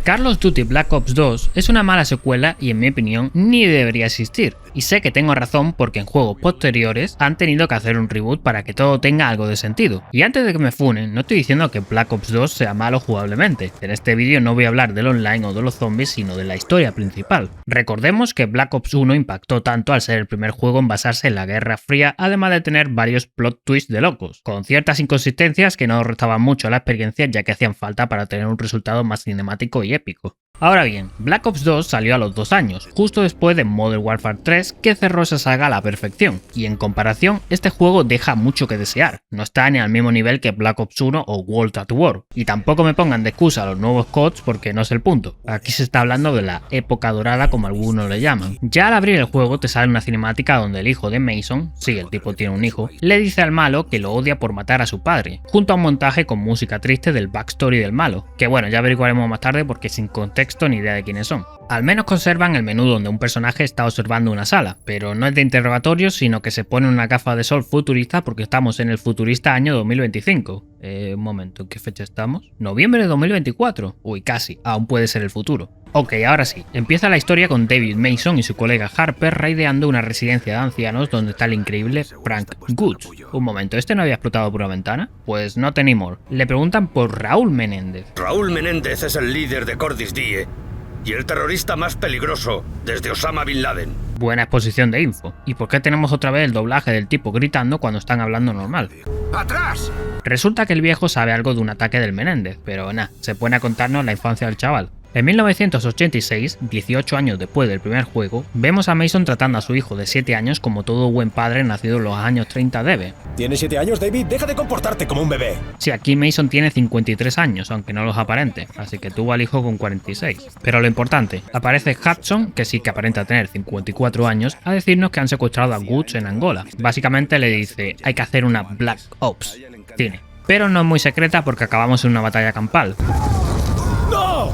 Call of Duty Black Ops 2 es una mala secuela y en mi opinión ni debería existir. Y sé que tengo razón porque en juegos posteriores han tenido que hacer un reboot para que todo tenga algo de sentido. Y antes de que me funen, no estoy diciendo que Black Ops 2 sea malo jugablemente. En este vídeo no voy a hablar del online o de los zombies, sino de la historia principal. Recordemos que Black Ops 1 impactó tanto al ser el primer juego en basarse en la Guerra Fría, además de tener varios plot twists de locos, con ciertas inconsistencias que no restaban mucho a la experiencia ya que hacían falta para tener un resultado más cinemático y épico. Ahora bien, Black Ops 2 salió a los 2 años, justo después de Modern Warfare 3, que cerró esa saga a la perfección, y en comparación, este juego deja mucho que desear, no está ni al mismo nivel que Black Ops 1 o World at War, y tampoco me pongan de excusa a los nuevos CODs porque no es el punto, aquí se está hablando de la época dorada como algunos le llaman. Ya al abrir el juego te sale una cinemática donde el hijo de Mason, sí, el tipo tiene un hijo, le dice al malo que lo odia por matar a su padre, junto a un montaje con música triste del backstory del malo, que bueno, ya averiguaremos más tarde porque sin contexto ni idea de quiénes son. Al menos conservan el menú donde un personaje está observando una sala, pero no es de interrogatorio, sino que se pone una gafa de sol futurista porque estamos en el futurista año 2025. Un momento, ¿en qué fecha estamos? Noviembre de 2024. Uy, casi, aún puede ser el futuro. Ok, ahora sí, empieza la historia con David Mason y su colega Harper raideando una residencia de ancianos donde está el increíble Frank Goods. Un momento, ¿este no había explotado por una ventana? Pues no anymore. Le preguntan por Raúl Menéndez. Raúl Menéndez es el líder de Cordis Die y el terrorista más peligroso desde Osama Bin Laden. Buena exposición de info. ¿Y por qué tenemos otra vez el doblaje del tipo gritando cuando están hablando normal? ¡Atrás! Resulta que el viejo sabe algo de un ataque del Menéndez, pero nada, se pone a contarnos la infancia del chaval. En 1986, 18 años después del primer juego, vemos a Mason tratando a su hijo de 7 años como todo buen padre nacido en los años 30 debe. ¿Tienes 7 años, David? Deja de comportarte como un bebé. Sí, aquí Mason tiene 53 años, aunque no los aparente, así que tuvo al hijo con 46. Pero lo importante, aparece Hudson, que sí que aparenta tener 54 años, a decirnos que han secuestrado a Goods en Angola. Básicamente le dice, hay que hacer una Black Ops. Tiene. Pero no es muy secreta porque acabamos en una batalla campal. ¡No!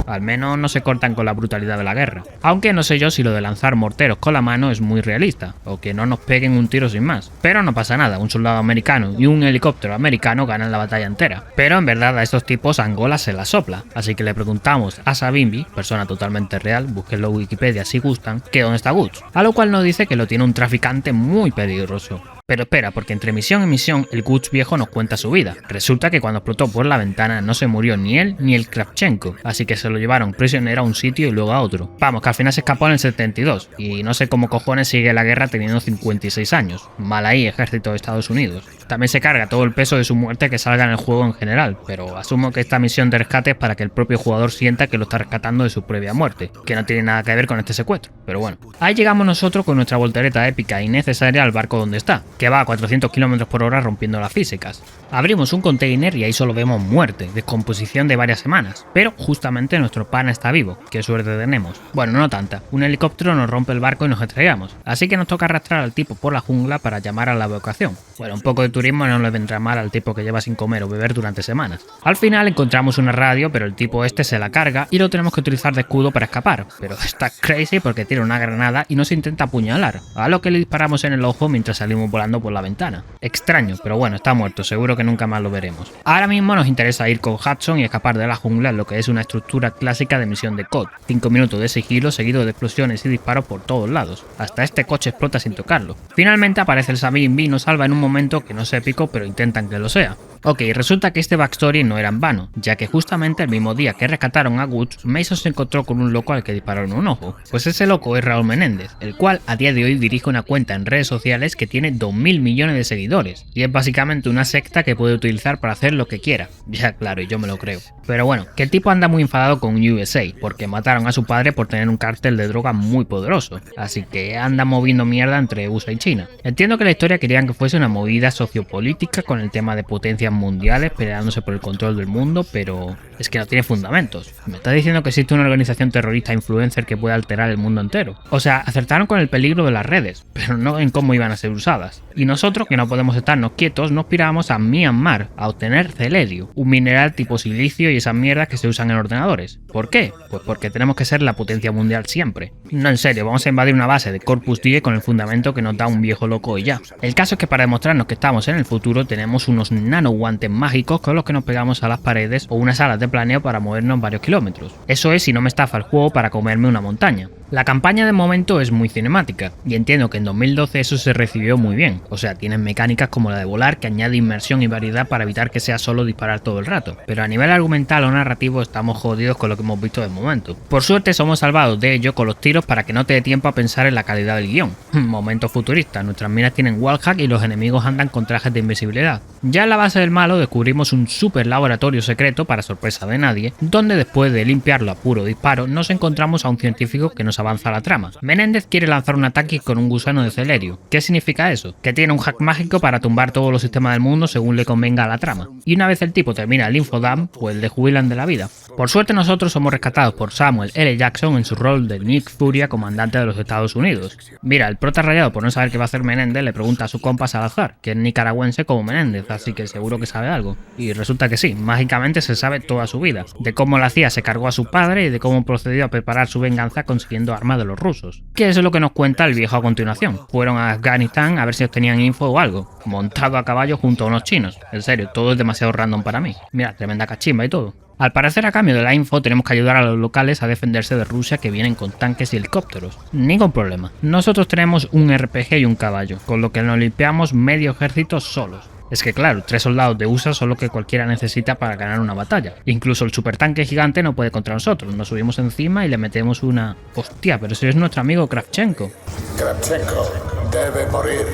Al menos no se cortan con la brutalidad de la guerra. Aunque no sé yo si lo de lanzar morteros con la mano es muy realista, o que no nos peguen un tiro sin más. Pero no pasa nada, un soldado americano y un helicóptero americano ganan la batalla entera. Pero en verdad a estos tipos Angola se la sopla, así que le preguntamos a Savimbi, persona totalmente real, búsquenlo en Wikipedia si gustan, que dónde está Goods. A lo cual nos dice que lo tiene un traficante muy peligroso. Pero espera, porque entre misión y misión el Goods viejo nos cuenta su vida. Resulta que cuando explotó por la ventana no se murió ni él ni el Kravchenko, así que se lo llevaron prisionero a un sitio y luego a otro. Vamos, que al final se escapó en el 72, y no sé cómo cojones sigue la guerra teniendo 56 años. Mal ahí, ejército de Estados Unidos. También se carga todo el peso de su muerte que salga en el juego en general, pero asumo que esta misión de rescate es para que el propio jugador sienta que lo está rescatando de su previa muerte, que no tiene nada que ver con este secuestro, pero bueno. Ahí llegamos nosotros con nuestra voltereta épica y necesaria al barco donde está, que va a 400 km por hora rompiendo las físicas. Abrimos un container y ahí solo vemos muerte, descomposición de varias semanas, pero justamente nuestro pana está vivo, qué suerte tenemos. Bueno, no tanta, un helicóptero nos rompe el barco y nos estrellamos, así que nos toca arrastrar al tipo por la jungla para llamar a la evacuación. Bueno, un poco de turismo no le vendrá mal al tipo que lleva sin comer o beber durante semanas. Al final encontramos una radio, pero el tipo este se la carga y lo tenemos que utilizar de escudo para escapar, pero está crazy porque tiene una granada y nos intenta apuñalar, a lo que le disparamos en el ojo mientras salimos volando por la ventana. Extraño, pero bueno, está muerto, seguro que nunca más lo veremos. Ahora mismo nos interesa ir con Hudson y escapar de la jungla en lo que es una estructura clásica de misión de COD. 5 minutos de sigilo seguido de explosiones y disparos por todos lados. Hasta este coche explota sin tocarlo. Finalmente aparece el Savimbi y nos salva en un momento que no es épico, pero intentan que lo sea. Ok, resulta que este backstory no era en vano, ya que justamente el mismo día que rescataron a Goods, Mason se encontró con un loco al que dispararon un ojo. Pues ese loco es Raúl Menéndez, el cual a día de hoy dirige una cuenta en redes sociales que tiene 2.000 millones de seguidores, y es básicamente una secta que puede utilizar para hacer lo que quiera. Ya claro, y yo me lo creo. Pero bueno, que el tipo anda muy enfadado con USA, porque mataron a su padre por tener un cártel de droga muy poderoso, así que anda moviendo mierda entre USA y China. Entiendo que la historia querían que fuese una movida sociopolítica con el tema de potencias mundiales peleándose por el control del mundo, pero es que no tiene fundamentos. Me está diciendo que existe una organización terrorista influencer que puede alterar el mundo entero. O sea, acertaron con el peligro de las redes, pero no en cómo iban a ser usadas. Y nosotros, que no podemos estarnos quietos, nos piramos a Myanmar a obtener celerio, un mineral tipo silicio y esas mierdas que se usan en ordenadores. ¿Por qué? Pues porque tenemos que ser la potencia mundial siempre. No, en serio, vamos a invadir una base de Corpus Die con el fundamento que nos da un viejo loco y ya. El caso es que para demostrarnos que estamos en el futuro tenemos unos nano guantes mágicos con los que nos pegamos a las paredes o unas alas de planeo para movernos varios kilómetros. Eso es si no me estafa el juego para comerme una montaña. La campaña de momento es muy cinemática, y entiendo que en 2012 eso se recibió muy bien, o sea, tienen mecánicas como la de volar que añade inmersión y variedad para evitar que sea solo disparar todo el rato, pero a nivel argumental o narrativo estamos jodidos con lo que hemos visto de momento. Por suerte somos salvados de ello con los tiros para que no te dé tiempo a pensar en la calidad del guión. Momento futurista, nuestras minas tienen wallhack y los enemigos andan con trajes de invisibilidad. Ya en la base del malo descubrimos un super laboratorio secreto para sorpresa de nadie, donde después de limpiarlo a puro disparo nos encontramos a un científico que nos avanza la trama. Menéndez quiere lanzar un ataque con un gusano de Celerio. ¿Qué significa eso? Que tiene un hack mágico para tumbar todos los sistemas del mundo según le convenga a la trama. Y una vez el tipo termina el infodump, pues le jubilan de la vida. Por suerte nosotros somos rescatados por Samuel L. Jackson en su rol de Nick Furia, comandante de los Estados Unidos. Mira, el prota rayado por no saber qué va a hacer Menéndez le pregunta a su compa Salazar, que es nicaragüense como Menéndez, así que seguro que sabe algo. Y resulta que sí, mágicamente se sabe toda su vida. De cómo la CIA se cargó a su padre y de cómo procedió a preparar su venganza consiguiendo armas de los rusos. Que eso es lo que nos cuenta el viejo a continuación. Fueron a Afganistán a ver si obtenían info o algo, montado a caballo junto a unos chinos. En serio, todo es demasiado random para mí. Mira, tremenda cachimba y todo. Al parecer, a cambio de la info, tenemos que ayudar a los locales a defenderse de Rusia, que vienen con tanques y helicópteros. Ningún problema. Nosotros tenemos un RPG y un caballo, con lo que nos limpiamos medio ejército solos. Es que claro, 3 soldados de USA son lo que cualquiera necesita para ganar una batalla. Incluso el supertanque gigante no puede contra nosotros. Nos subimos encima y le metemos una... Hostia, pero si es nuestro amigo Kravchenko. Kravchenko debe morir.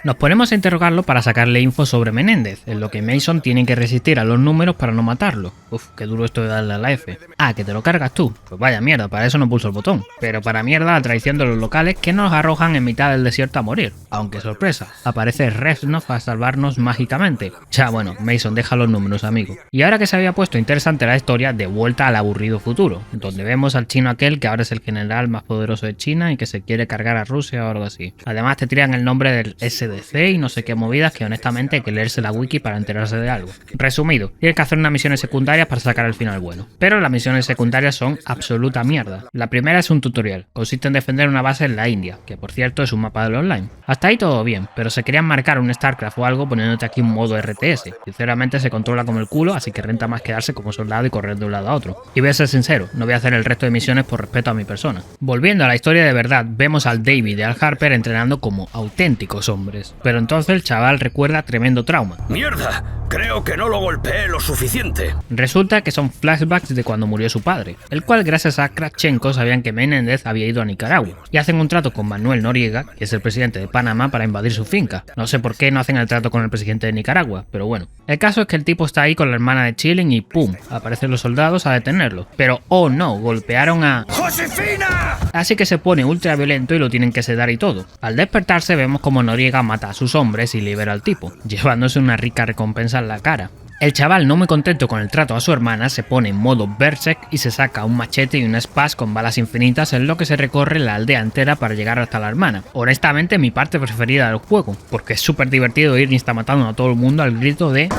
Nos ponemos a interrogarlo para sacarle info sobre Menéndez, en lo que Mason tiene que resistir a los números para no matarlo. Uf, qué duro esto de darle a la F. Ah, que te lo cargas tú. Pues vaya mierda, para eso no pulso el botón. Pero para mierda la traición de los locales que nos arrojan en mitad del desierto a morir. Aunque sorpresa, aparece Reznov a salvarnos mágicamente. Ya bueno, Mason, deja los números, amigo. Y ahora que se había puesto interesante la historia, de vuelta al aburrido futuro, donde vemos al chino aquel que ahora es el general más poderoso de China y que se quiere cargar a Rusia o algo así. Además te tiran el nombre del SDC y no sé qué movidas que honestamente hay que leerse la wiki para enterarse de algo. Resumido, tienes que hacer unas misiones secundarias para sacar el final bueno. Pero las misiones secundarias son absoluta mierda. La primera es un tutorial, consiste en defender una base en la India, que por cierto es un mapa del online. Hasta ahí todo bien, pero se querían marcar un StarCraft o algo poniéndote aquí un modo RTS. Sinceramente se controla como el culo, así que renta más quedarse como soldado y correr de un lado a otro. Y voy a ser sincero, no voy a hacer el resto de misiones por respeto a mi persona. Volviendo a la historia de verdad, vemos al David y al Harper entrenando como auténticos hombres. Pero entonces el chaval recuerda tremendo trauma. ¡Mierda! Creo que no lo golpeé lo suficiente. Resulta que son flashbacks de cuando murió su padre, el cual gracias a Kravchenko sabían que Menéndez había ido a Nicaragua, y hacen un trato con Manuel Noriega, que es el presidente de Panamá, para invadir su finca. No sé por qué no hacen el trato con el presidente de Nicaragua, pero bueno. El caso es que el tipo está ahí con la hermana de Chilling y ¡pum! Aparecen los soldados a detenerlo. Pero ¡oh no! Golpearon a... ¡Josefina! Así que se pone ultra violento y lo tienen que sedar y todo. Al despertarse vemos como Noriega mata a sus hombres y libera al tipo, llevándose una rica recompensa en la cara. El chaval, no muy contento con el trato a su hermana, se pone en modo Berserk y se saca un machete y un spas con balas infinitas, en lo que se recorre la aldea entera para llegar hasta la hermana. Honestamente, mi parte preferida del juego, porque es súper divertido ir insta-matando a todo el mundo al grito de...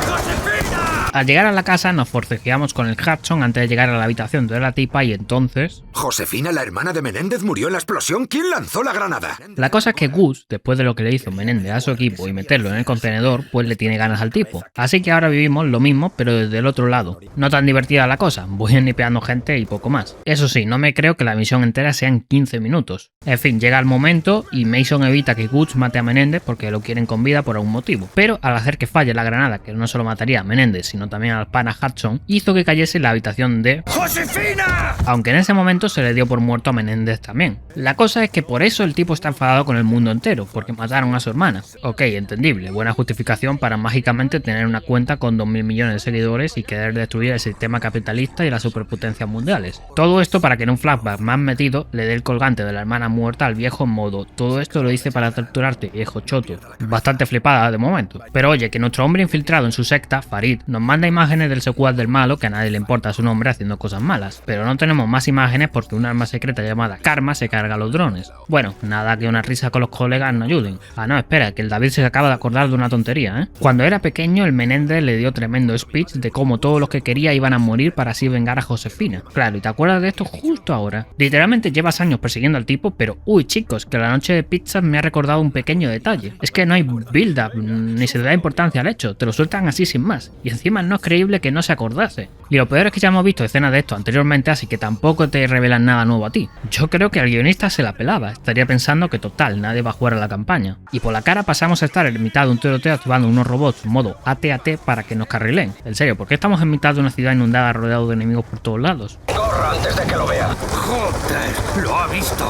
Al llegar a la casa nos forcejeamos con el Hudson antes de llegar a la habitación de la tipa y entonces... ¿Josefina, la hermana de Menéndez, murió en la explosión? ¿Quién lanzó la granada? La cosa es que Gus, después de lo que le hizo Menéndez a su equipo y meterlo en el contenedor, pues le tiene ganas al tipo. Así que ahora vivimos lo mismo, pero desde el otro lado. No tan divertida la cosa, voy nipeando gente y poco más. Eso sí, no me creo que la misión entera sea en 15 minutos. En fin, llega el momento y Mason evita que Gus mate a Menéndez porque lo quieren con vida por algún motivo. Pero al hacer que falle la granada, que no solo mataría a Menéndez, sino también al pana Hudson, hizo que cayese en la habitación de... ¡Josefina! Aunque en ese momento se le dio por muerto a Menéndez también. La cosa es que por eso el tipo está enfadado con el mundo entero, porque mataron a su hermana. Ok, entendible, buena justificación para mágicamente tener una cuenta con 2.000 millones de seguidores y querer destruir el sistema capitalista y las superpotencias mundiales. Todo esto para que en un flashback más metido le dé el colgante de la hermana muerta al viejo en modo todo esto lo hice para torturarte, viejo choto. Bastante flipada de momento. Pero oye, que nuestro hombre infiltrado en su secta, Farid, nos manda imágenes del secuaz del malo, que a nadie le importa su nombre haciendo cosas malas, pero no tenemos más imágenes porque un arma secreta llamada Karma se carga a los drones. Bueno, nada que una risa con los colegas no ayuden. Ah no, espera, que el David se acaba de acordar de una tontería, ¿eh? Cuando era pequeño el Menéndez le dio tremendo speech de cómo todos los que quería iban a morir para así vengar a Josefina. Claro, y te acuerdas de esto justo ahora. Literalmente llevas años persiguiendo al tipo, Pero, uy chicos, que la noche de pizzas me ha recordado un pequeño detalle. Es que no hay build-up, ni se le da importancia al hecho, te lo sueltan así sin más. Y encima no es creíble que no se acordase. Y lo peor es que ya hemos visto escenas de esto anteriormente, así que tampoco te revelan nada nuevo a ti. Yo creo que al guionista se la pelaba, estaría pensando que total, nadie va a jugar a la campaña. Y por la cara pasamos a estar en mitad de un tiroteo activando unos robots modo AT-AT para que nos carrilen. En serio, ¿por qué estamos en mitad de una ciudad inundada rodeado de enemigos por todos lados? ¡Corra antes de que lo vea! ¡Joder! ¡Lo ha visto!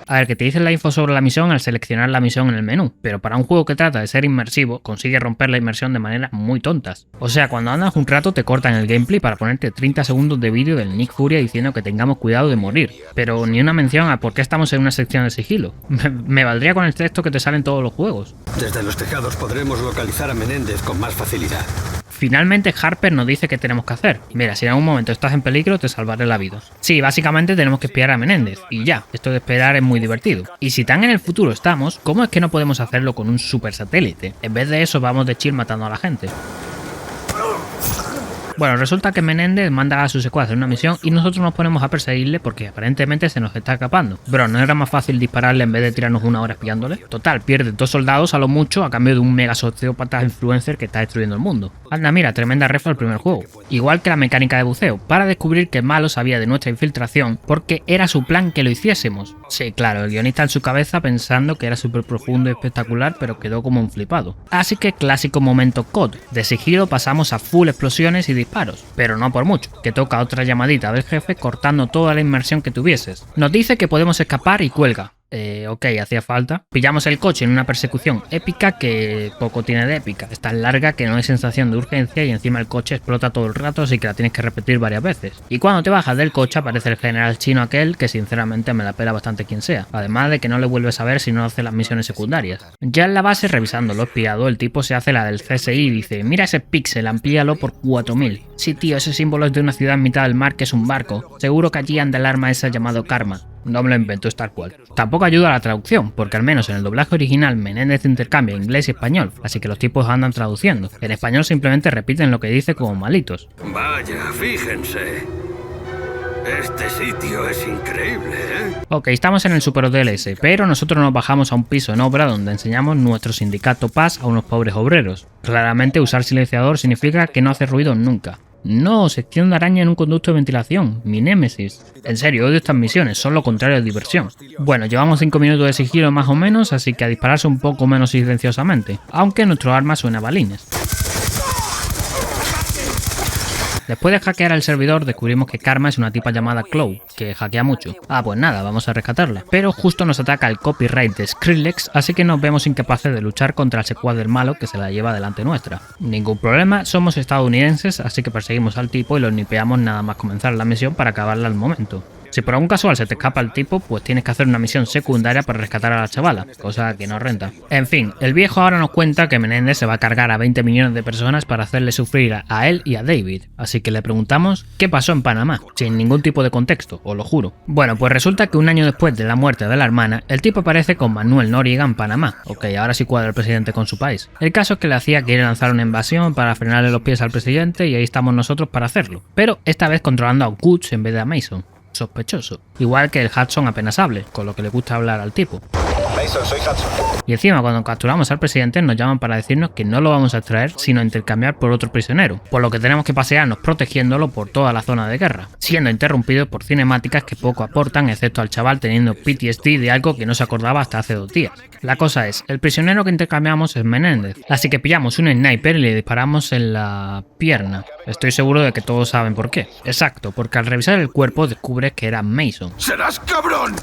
A ver, que te dicen la info sobre la misión al seleccionar la misión en el menú, pero para un juego que trata de ser inmersivo, consigue romper la inmersión de maneras muy tontas. O sea, cuando andas un rato te cortan el gameplay para ponerte 30 segundos de vídeo del Nick Furia diciendo que tengamos cuidado de morir, pero ni una mención a por qué estamos en una sección de sigilo. Me valdría con el texto que te sale en todos los juegos. Desde los tejados podremos localizar a Menéndez con más facilidad. Finalmente Harper nos dice qué tenemos que hacer. Mira, si en algún momento estás en peligro te salvaré la vida. Sí, básicamente tenemos que espiar a Menéndez, y ya, esto de esperar es muy divertido. Y si tan en el futuro estamos, ¿cómo es que no podemos hacerlo con un super satélite? En vez de eso vamos de chill matando a la gente. Bueno, resulta que Menéndez manda a su secuaz en una misión y nosotros nos ponemos a perseguirle porque aparentemente se nos está escapando. Bro, ¿no era más fácil dispararle en vez de tirarnos una hora espiándole? Total, pierde 2 soldados a lo mucho a cambio de un mega sociópata influencer que está destruyendo el mundo. Anda, mira, tremenda ref al primer juego. Igual que la mecánica de buceo, para descubrir que Malo sabía de nuestra infiltración porque era su plan que lo hiciésemos. Sí, claro, el guionista en su cabeza pensando que era súper profundo y espectacular, pero quedó como un flipado. Así que clásico momento COD. De sigilo pasamos a full explosiones y disparos, pero no por mucho, que toca otra llamadita del jefe cortando toda la inmersión que tuvieses. Nos dice que podemos escapar y cuelga. Ok, hacía falta. Pillamos el coche en una persecución épica que poco tiene de épica. Es tan larga que no hay sensación de urgencia y encima el coche explota todo el rato, así que la tienes que repetir varias veces. Y cuando te bajas del coche aparece el general chino aquel que sinceramente me la pela bastante quien sea. Además de que no le vuelves a ver si no hace las misiones secundarias. Ya en la base, revisando lo espiado, el tipo se hace la del CSI y dice: mira ese píxel, amplíalo por 4000. Sí tío, ese símbolo es de una ciudad en mitad del mar que es un barco. Seguro que allí anda el arma esa llamado Karma. No me lo invento, es tal cual. Tampoco ayuda a la traducción, porque al menos en el doblaje original Menéndez intercambia inglés y español, así que los tipos andan traduciendo. En español simplemente repiten lo que dice como malitos. Vaya, fíjense. Este sitio es increíble, ¿eh? Ok, estamos en el Super DLS, pero nosotros nos bajamos a un piso en obra donde enseñamos nuestro sindicato Paz a unos pobres obreros. Claramente usar silenciador significa que no hace ruido nunca. No, sección de araña en un conducto de ventilación, mi némesis. En serio, odio estas misiones, son lo contrario de diversión. Bueno, llevamos 5 minutos de sigilo más o menos, así que a dispararse un poco menos silenciosamente, aunque nuestro arma suena a balines. Después de hackear el servidor, descubrimos que Karma es una tipa llamada Chloe, que hackea mucho. Ah, pues nada, vamos a rescatarla. Pero justo nos ataca el copyright de Skrillex, así que nos vemos incapaces de luchar contra el secuaz del malo que se la lleva delante nuestra. Ningún problema, somos estadounidenses, así que perseguimos al tipo y lo nipeamos nada más comenzar la misión para acabarla al momento. Si por algún casual se te escapa el tipo, pues tienes que hacer una misión secundaria para rescatar a la chavala, cosa que no renta. En fin, el viejo ahora nos cuenta que Menéndez se va a cargar a 20 millones de personas para hacerle sufrir a él y a David, así que le preguntamos qué pasó en Panamá, sin ningún tipo de contexto, os lo juro. Bueno, pues resulta que un año después de la muerte de la hermana, el tipo aparece con Manuel Noriega en Panamá. Ok, ahora sí cuadra el presidente con su país. El caso es que le hacía quiere lanzar una invasión para frenarle los pies al presidente y ahí estamos nosotros para hacerlo, pero esta vez controlando a Woods en vez de a Mason. Sospechoso. Igual que el Hudson apenas hable, con lo que le gusta hablar al tipo. Mason, soy Hudson. Y encima cuando capturamos al presidente nos llaman para decirnos que no lo vamos a extraer sino intercambiar por otro prisionero, por lo que tenemos que pasearnos protegiéndolo por toda la zona de guerra, siendo interrumpidos por cinemáticas que poco aportan excepto al chaval teniendo PTSD de algo que no se acordaba hasta hace 2 días. La cosa es, el prisionero que intercambiamos es Menéndez, así que pillamos un sniper y le disparamos en la pierna. Estoy seguro de que todos saben por qué. Exacto, porque al revisar el cuerpo descubres que era Mason. ¡Serás cabrón!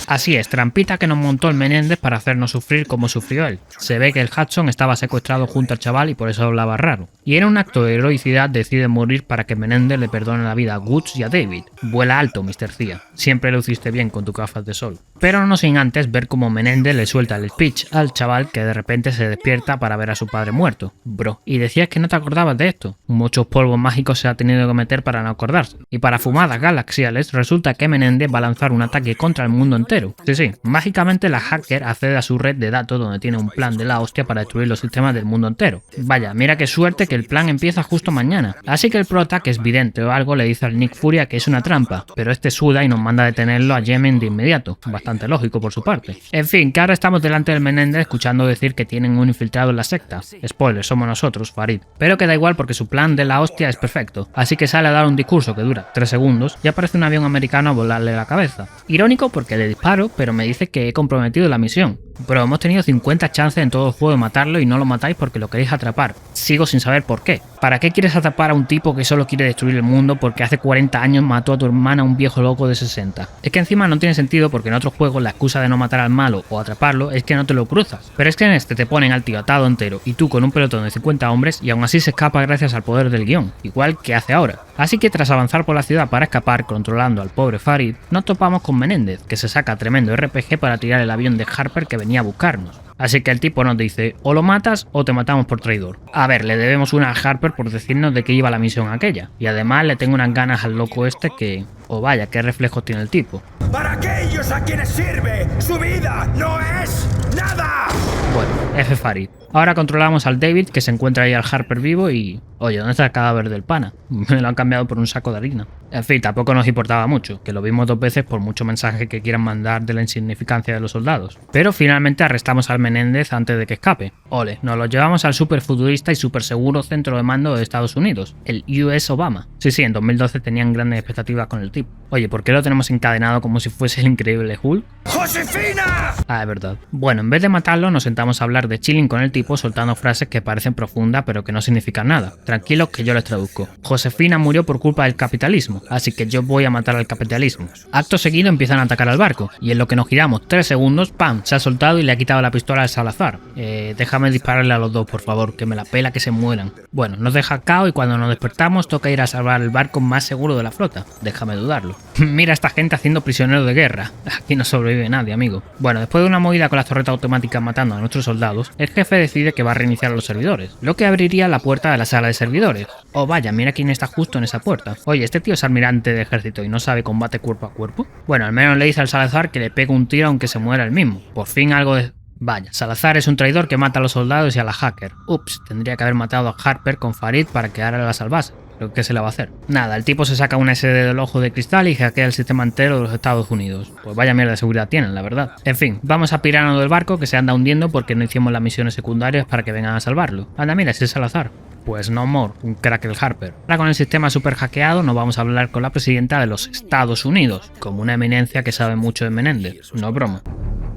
Así es, trampita que nos montó el Menéndez para hacernos sufrir como sufrió él. Se ve que el Hudson estaba secuestrado junto al chaval y por eso hablaba raro. Y en un acto de heroicidad decide morir para que Menéndez le perdone la vida a Woods y a David. Vuela alto, Mr. Cia. Siempre luciste bien con tus gafas de sol. Pero no sin antes ver cómo Menéndez le suelta el speech al chaval que de repente se despierta para ver a su padre muerto. Bro, y decías que no te acordabas de esto. Muchos polvos mágicos se ha tenido que meter para no acordarse. Y para fumadas galaxiales resulta que Menéndez va a lanzar un ataque contra contra el mundo entero. Sí, mágicamente la hacker accede a su red de datos donde tiene un plan de la hostia para destruir los sistemas del mundo entero. Vaya, mira qué suerte que el plan empieza justo mañana. Así que el prota, que es vidente o algo, le dice al Nick Furia que es una trampa, pero este suda y nos manda a detenerlo a Yemen de inmediato. Bastante lógico por su parte. En fin, que ahora estamos delante del Menéndez escuchando decir que tienen un infiltrado en la secta. Spoiler, somos nosotros, Farid. Pero que da igual porque su plan de la hostia es perfecto. Así que sale a dar un discurso que dura 3 segundos y aparece un avión americano a volarle la cabeza. Irónico porque le disparo, pero me dice que he comprometido la misión. Pero hemos tenido 50 chances en todo el juego de matarlo y no lo matáis porque lo queréis atrapar. Sigo sin saber por qué. ¿Para qué quieres atrapar a un tipo que solo quiere destruir el mundo porque hace 40 años mató a tu hermana un viejo loco de 60? Es que encima no tiene sentido porque en otros juegos la excusa de no matar al malo o atraparlo es que no te lo cruzas. Pero es que en este te ponen al tío atado entero y tú con un pelotón de 50 hombres y aún así se escapa gracias al poder del guión, igual que hace ahora. Así que tras avanzar por la ciudad para escapar controlando al pobre Farid, nos topamos con Menéndez, que se saca tremendo RPG para tirar el avión de Harper que venía a buscarnos. Así que el tipo nos dice, o lo matas o te matamos por traidor. A ver, le debemos una a Harper por decirnos de qué iba la misión aquella. Y además le tengo unas ganas al loco este que... Oh vaya, qué reflejos tiene el tipo. Para aquellos a quienes sirve, su vida no es nada. Bueno, F Farid. Ahora controlamos al David, que se encuentra ahí al Harper vivo y... Oye, ¿dónde está el cadáver del pana? Me lo han cambiado por un saco de harina. En fin, tampoco nos importaba mucho, que lo vimos 2 veces por mucho mensaje que quieran mandar de la insignificancia de los soldados. Pero finalmente arrestamos al Menéndez antes de que escape. Ole, nos lo llevamos al super futurista y super seguro centro de mando de Estados Unidos, el US Obama. Sí, en 2012 tenían grandes expectativas con el tipo. Oye, ¿por qué lo tenemos encadenado como si fuese el increíble Hulk? ¡Josefina! Ah, es verdad. Bueno, en vez de matarlo, nos sentamos a hablar de chilling con el tipo soltando frases que parecen profundas pero que no significan nada. Tranquilos que yo les traduzco. Josefina murió por culpa del capitalismo, así que yo voy a matar al capitalismo. Acto seguido empiezan a atacar al barco, y en lo que nos giramos 3 segundos, ¡pam!, se ha soltado y le ha quitado la pistola al Salazar. Déjame dispararle a los dos, por favor, que me la pela que se mueran. Bueno, nos deja cao y cuando nos despertamos toca ir a salvar el barco más seguro de la flota. Déjame dudarlo. Mira a esta gente haciendo prisioneros de guerra. Aquí no sobrevive nadie, amigo. Bueno, después de una movida con las torretas automáticas matando a nuestros soldados, el jefe decide que va a reiniciar los servidores, lo que abriría la puerta de la sala de servidores. Oh vaya, mira quién está justo en esa puerta. Oye, este tío es almirante de ejército y no sabe combate cuerpo a cuerpo. Bueno, al menos le dice al Salazar que le pegue un tiro aunque se muera él mismo. Por fin algo de... Vaya, Salazar es un traidor que mata a los soldados y a la hacker. Ups, tendría que haber matado a Harper con Farid para que ahora la salvase. ¿Pero qué se le va a hacer? Nada, el tipo se saca una SD del ojo de cristal y hackea el sistema entero de los Estados Unidos. Pues vaya mierda de seguridad tienen, la verdad. En fin, vamos a pirarnos del barco que se anda hundiendo porque no hicimos las misiones secundarias para que vengan a salvarlo. Anda, mira, ese es Salazar. Pues no more, un crack el Harper. Ahora con el sistema super hackeado nos vamos a hablar con la presidenta de los Estados Unidos, como una eminencia que sabe mucho de Menéndez. No es broma.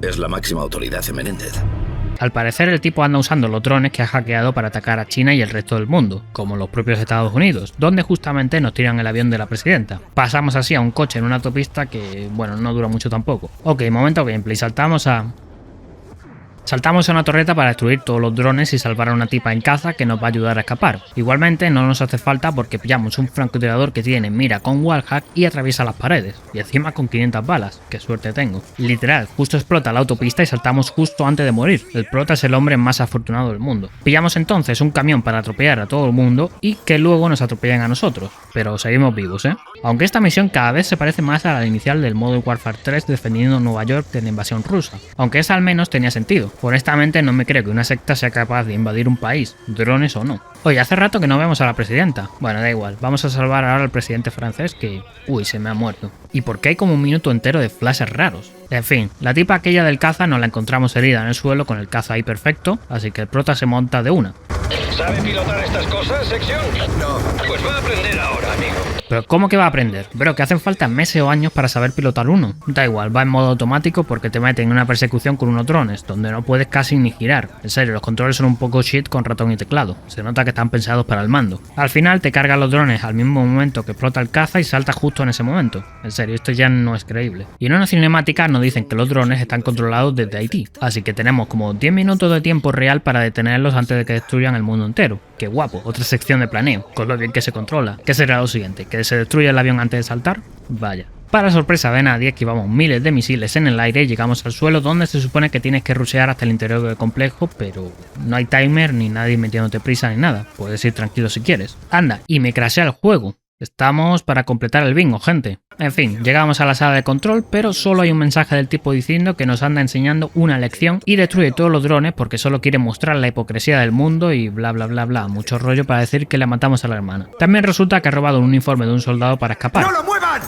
Es la máxima autoridad de Menéndez. Al parecer el tipo anda usando los drones que ha hackeado para atacar a China y el resto del mundo, como los propios Estados Unidos, donde justamente nos tiran el avión de la presidenta. Pasamos así a un coche en una autopista que, bueno, no dura mucho tampoco. Ok, momento gameplay, saltamos a una torreta para destruir todos los drones y salvar a una tipa en caza que nos va a ayudar a escapar. Igualmente no nos hace falta porque pillamos un francotirador que tiene mira con wallhack y atraviesa las paredes, y encima con 500 balas, qué suerte tengo. Literal, justo explota la autopista y saltamos justo antes de morir. El prota es el hombre más afortunado del mundo. Pillamos entonces un camión para atropellar a todo el mundo y que luego nos atropellan a nosotros, pero seguimos vivos, Aunque esta misión cada vez se parece más a la inicial del Modern Warfare 3 defendiendo Nueva York de la invasión rusa, aunque esa al menos tenía sentido. Honestamente no me creo que una secta sea capaz de invadir un país, drones o no. Oye, hace rato que no vemos a la presidenta. Bueno, da igual, vamos a salvar ahora al presidente francés que... Uy, se me ha muerto. ¿Y por qué hay como un minuto entero de flashes raros? En fin, la tipa aquella del caza nos la encontramos herida en el suelo con el caza ahí perfecto, así que el prota se monta de una. ¿Sabe pilotar estas cosas, sección? No. Pues va a aprender ahora, amigo. ¿Pero cómo que va a aprender? Bro, que hacen falta meses o años para saber pilotar uno. Da igual, va en modo automático porque te meten en una persecución con unos drones, donde no puedes casi ni girar. En serio, los controles son un poco shit con ratón y teclado. Se nota que están pensados para el mando. Al final te cargan los drones al mismo momento que explota el caza y salta justo en ese momento. En serio, esto ya no es creíble. Y en una cinemática nos dicen que los drones están controlados desde Haití. Así que tenemos como 10 minutos de tiempo real para detenerlos antes de que destruyan el mundo entero. Qué guapo, otra sección de planeo, con lo bien que se controla. ¿Qué será lo siguiente? ¿Que se destruya el avión antes de saltar? Vaya. Para sorpresa de nadie, esquivamos miles de misiles en el aire y llegamos al suelo donde se supone que tienes que rushear hasta el interior del complejo, pero no hay timer ni nadie metiéndote prisa ni nada. Puedes ir tranquilo si quieres. Anda, y me crashea el juego. Estamos para completar el bingo, gente. En fin, llegamos a la sala de control, pero solo hay un mensaje del tipo diciendo que nos anda enseñando una lección y destruye todos los drones porque solo quiere mostrar la hipocresía del mundo y bla bla bla bla. Mucho rollo para decir que le matamos a la hermana. También resulta que ha robado un uniforme de un soldado para escapar. ¡No lo muevan!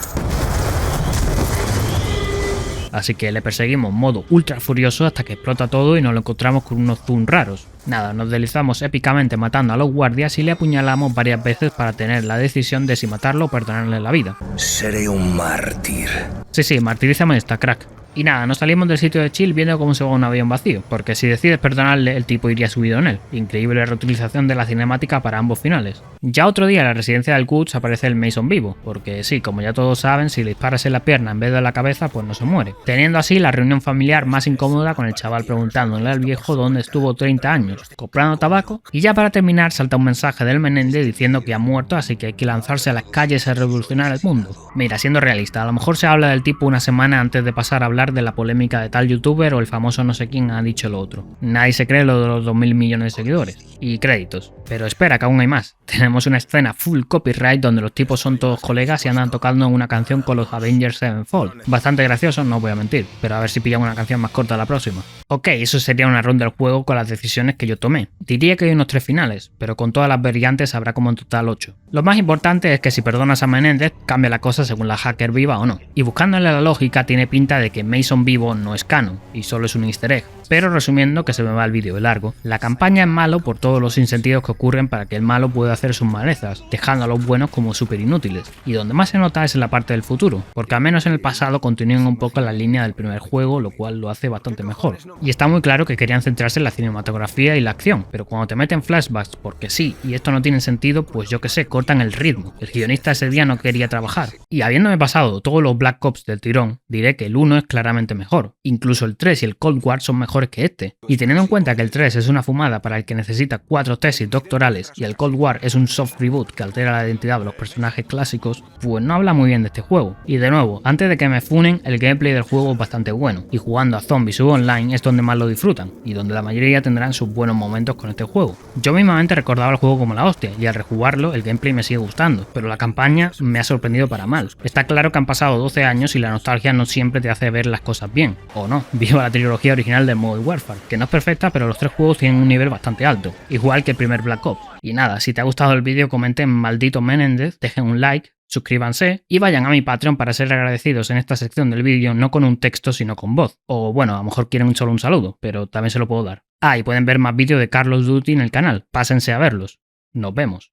Así que le perseguimos modo ultra furioso hasta que explota todo y nos lo encontramos con unos zoom raros. Nada, nos deslizamos épicamente matando a los guardias y le apuñalamos varias veces para tener la decisión de si matarlo o perdonarle la vida. Seré un mártir. Sí, martirízame esta, crack. Y nada, nos salimos del sitio de chill viendo cómo se va un avión vacío, porque si decides perdonarle, el tipo iría subido en él. Increíble reutilización de la cinemática para ambos finales. Ya otro día en la residencia del Woods aparece el Mason vivo, porque sí, como ya todos saben, si le disparas en la pierna en vez de en la cabeza, pues no se muere. Teniendo así la reunión familiar más incómoda con el chaval preguntándole al viejo dónde estuvo 30 años, comprando tabaco, y ya para terminar salta un mensaje del Menéndez diciendo que ha muerto, así que hay que lanzarse a las calles a revolucionar el mundo. Mira, siendo realista, a lo mejor se habla del tipo una semana antes de pasar a hablar de la polémica de tal youtuber o el famoso no sé quién ha dicho lo otro. Nadie se cree lo de los 2000 millones de seguidores. Y créditos. Pero espera, que aún hay más. Tenemos una escena full copyright donde los tipos son todos colegas y andan tocando una canción con los Avengers Sevenfold. Bastante gracioso, no voy a mentir, pero a ver si pillan una canción más corta la próxima. Ok, eso sería una ronda del juego con las decisiones que yo tomé. Diría que hay unos 3 finales, pero con todas las variantes habrá como en total 8. Lo más importante es que si perdonas a Menéndez, cambia la cosa según la hacker viva o no. Y buscándole la lógica, tiene pinta de que Mason vivo no es canon, y solo es un easter egg. Pero resumiendo, que se me va el vídeo de largo, la campaña es malo por todos los sinsentidos que ocurren para que el malo pueda hacer sus malezas, dejando a los buenos como súper inútiles. Y donde más se nota es en la parte del futuro, porque al menos en el pasado continúan un poco la línea del primer juego, lo cual lo hace bastante mejor. Y está muy claro que querían centrarse en la cinematografía y la acción, pero cuando te meten flashbacks porque sí, y esto no tiene sentido, pues yo que sé, cortan el ritmo. El guionista ese día no quería trabajar. Y habiéndome pasado todos los Black Ops del tirón, diré que el 1 es claramente mejor. Incluso el 3 y el Cold War son mejores que este. Y teniendo en cuenta que el 3 es una fumada para el que necesita 4 tesis doctorales y el Cold War es un soft reboot que altera la identidad de los personajes clásicos, pues no habla muy bien de este juego. Y de nuevo, antes de que me funen, el gameplay del juego es bastante bueno, y jugando a zombies u online es donde más lo disfrutan, y donde la mayoría tendrán sus buenos momentos con este juego. Yo mismamente recordaba el juego como la hostia, y al rejugarlo el gameplay me sigue gustando, pero la campaña me ha sorprendido para mal. Está claro que han pasado 12 años y la nostalgia no siempre te hace ver las cosas bien, o no, viva la trilogía original del Modern Warfare, que no es perfecta, pero los 3 juegos tienen un nivel bastante alto, igual que el primer Black Ops. Y nada, si te ha gustado el vídeo comenten maldito Menéndez, dejen un like, suscríbanse y vayan a mi Patreon para ser agradecidos en esta sección del vídeo no con un texto sino con voz. O bueno, a lo mejor quieren solo un saludo, pero también se lo puedo dar. Ah, y pueden ver más vídeos de Call of Duty en el canal, pásense a verlos. Nos vemos.